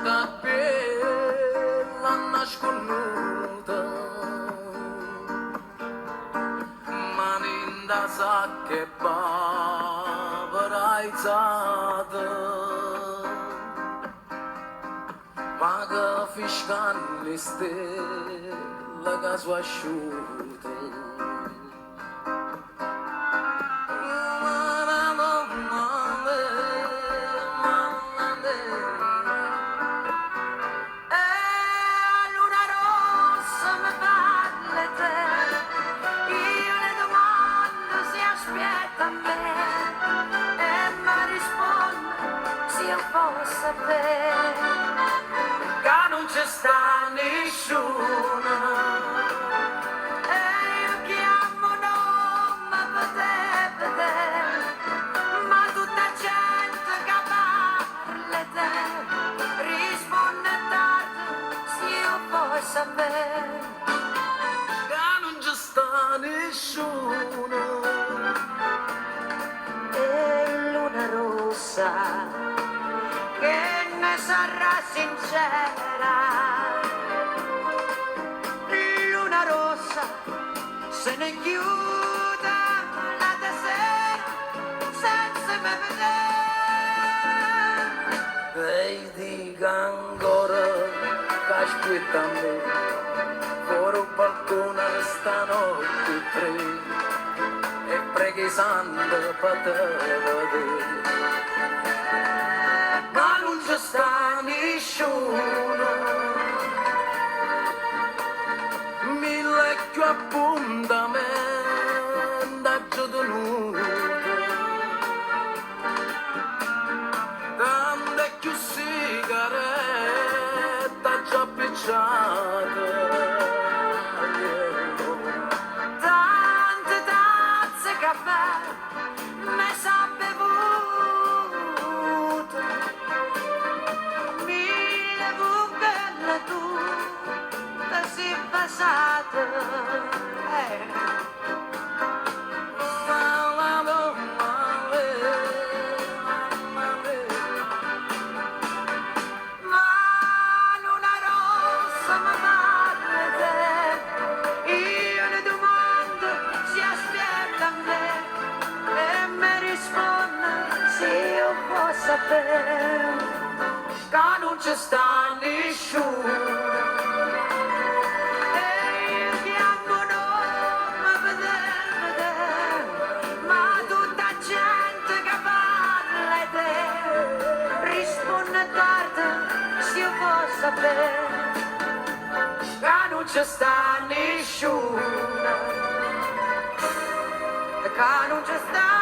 da bella nasconuta, maninda sa che povera izzata, vaga fiscale stella che sua asciuta. Che non c'è sta nessuno e io chiamo nome per te, ma tutta gente che parla te risponde tardi se io puoi sapere che non c'è sta nessuno e luna rossa che ne sarà sincera, luna rossa se ne chiude la sera senza me vedere. E dica ancora che aspetta me, fuori il balcone stanotte tre e preghi santo per te vedere. Ma non c'è sta nessuno, mille più appuntamenti a giornuto, tante più sigarette già picciate, tante tazze caffè me sa bevuto. Passate ma luna rossa mi parla te, io le domando si aspetta a me e mi risponde se io posso sapere che non c'è sta nessuno. Sapere che non c'è sta nessuno, che non c'è sta